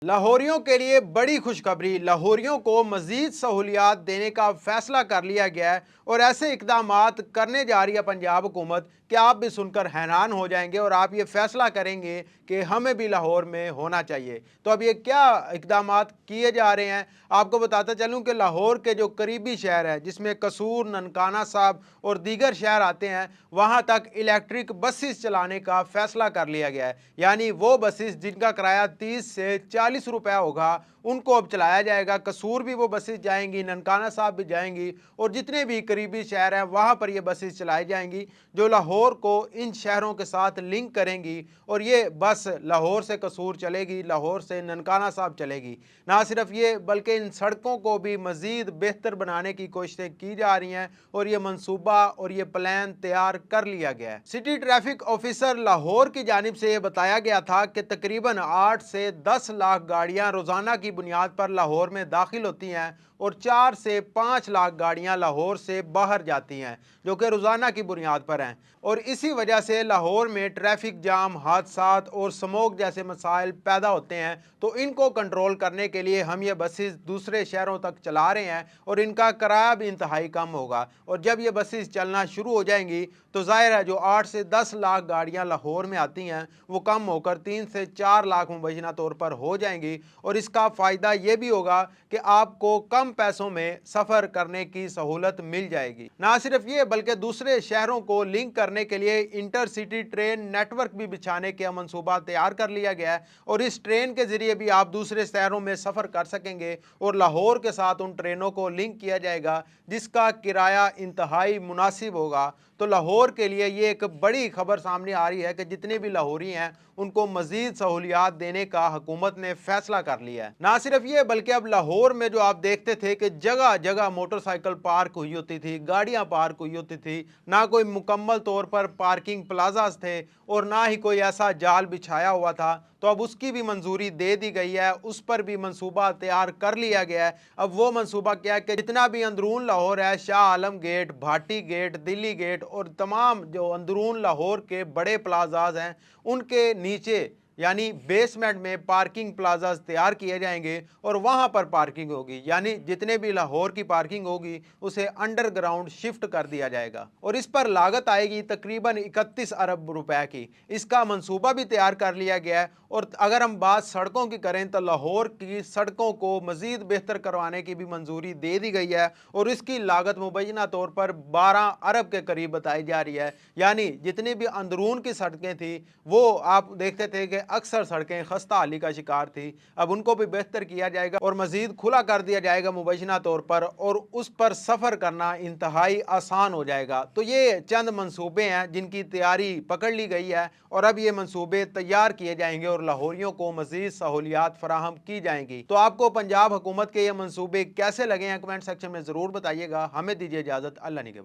लाहौरियों के लिए बड़ी खुशखबरी। लाहौरियों को मजीद सहूलियात देने का फैसला कर लिया गया है और ऐसे इकदामात करने जा रही है पंजाब हुकूमत कि आप भी सुनकर हैरान हो जाएंगे और आप ये फैसला करेंगे कि हमें भी लाहौर में होना चाहिए। तो अब ये क्या इकदामात किए जा रहे हैं, आपको बताता चलूं कि लाहौर के जो करीबी शहर है जिसमें कसूर, ननकाना साहब और दीगर शहर आते हैं, वहां तक इलेक्ट्रिक बसेस चलाने का फैसला कर लिया गया है। यानी वो बसेस जिनका किराया 30 से 40 रुपया होगा, उनको अब चलाया जाएगा। कसूर भी वो बसेस जाएंगी, ननकाना साहब भी जाएंगी और जितने भी करीबी शहर हैं वहाँ पर ये बसेस चलाई जाएंगी जो लाहौर को इन शहरों के साथ लिंक करेंगी। और ये बस लाहौर से कसूर चलेगी, लाहौर से ननकाना साहब चलेगी। ना सिर्फ ये बल्कि इन सड़कों को भी मज़ीद बेहतर बनाने की कोशिशें की जा रही हैं और ये मनसूबा और ये प्लान तैयार कर लिया गया है। सिटी ट्रैफिक ऑफिसर लाहौर की जानिब से ये बताया गया था कि तकरीबन 8 से 10 लाख गाड़ियां रोज़ाना की बुनियाद पर लाहौर में दाखिल होती हैं और 4 से 5 लाख गाड़ियां लाहौर से बाहर जाती हैं, जो कि रोज़ाना की बुनियाद पर हैं। और इसी वजह से लाहौर में ट्रैफिक जाम, हादसात और स्मोक जैसे मसाइल पैदा होते हैं। तो इनको कंट्रोल करने के लिए हम ये बसेस दूसरे शहरों तक चला रहे हैं और इनका किराया भी इंतहाई कम होगा। और जब ये बसेस चलना शुरू हो जाएंगी तो जाहिर है जो 8 से 10 लाख गाड़ियां लाहौर में आती हैं वो कम होकर 3 से 4 लाख मुबैना तौर पर हो जाएंगी। और इसका फ़ायदा ये भी होगा कि आपको कम पैसों में सफ़र करने की सहूलत मिल जाएगी। ना सिर्फ ये बल्कि दूसरे शहरों को लिंक करने के लिए इंटरसिटी ट्रेन नेटवर्क भी बिछाने का मंसूबा तैयार कर लिया गया है और इस ट्रेन के ज़रिए भी आप दूसरे शहरों में सफ़र कर सकेंगे और लाहौर के साथ उन ट्रेनों को लिंक किया जाएगा जिसका किराया इंतहाई मुनासिब होगा। तो लाहौर के लिए ये एक बड़ी खबर सामने आ रही है कि जितने भी लाहौरी हैं उनको मजीद सहूलियात देने का हुकूमत ने फैसला कर लिया है। ना सिर्फ ये बल्कि अब लाहौर में जो आप देखते थे कि जगह जगह मोटरसाइकिल पार्क हुई होती थी, गाड़ियां पार्क हुई होती थी, ना कोई मुकम्मल तौर पर पार्किंग प्लाजाज थे और ना ही कोई ऐसा जाल बिछाया हुआ था, तो अब उसकी भी मंजूरी दे दी गई है, उस पर भी मंसूबा तैयार कर लिया गया है। अब वो मंसूबा क्या है कि जितना भी अंदरून लाहौर है, Shah Alam gate, Bhati gate, Delhi gate और तमाम जो अंदरून लाहौर के बड़े प्लाजाज हैं उनके नीचे यानी बेसमेंट में पार्किंग प्लाजाज तैयार किए जाएंगे और वहां पर पार्किंग होगी। यानी जितने भी लाहौर की पार्किंग होगी उसे अंडरग्राउंड शिफ्ट कर दिया जाएगा और इस पर लागत आएगी तकरीबन 31 अरब रुपए की। इसका मंसूबा भी तैयार कर लिया गया है। और अगर हम बात सड़कों की करें तो लाहौर की सड़कों को मजीद बेहतर करवाने की भी मंजूरी दे दी गई है और इसकी लागत मुबैना तौर पर 12 अरब के करीब बताई जा रही है। यानी जितनी भी अंदरून की सड़कें थी वो आप देखते थे कि अक्सर सड़कें खस्ता हाली का शिकार थी, अब उनको भी बेहतर किया जाएगा और मजीद खुला कर दिया जाएगा मुबैना तौर पर और उस पर सफ़र करना इंतहाई आसान हो जाएगा। तो ये चंद मंसूबे हैं जिनकी तैयारी पकड़ ली गई है और अब ये मंसूबे तैयार किए जाएंगे और लाहौरियों को मजीद सहूलियात फराहम की जाएंगी। तो आपको पंजाब हुकूमत के ये मंसूबे कैसे लगे हैं कमेंट सेक्शन में ज़रूर बताइएगा। हमें दीजिए इजाज़त। अल्लाह निगहबान।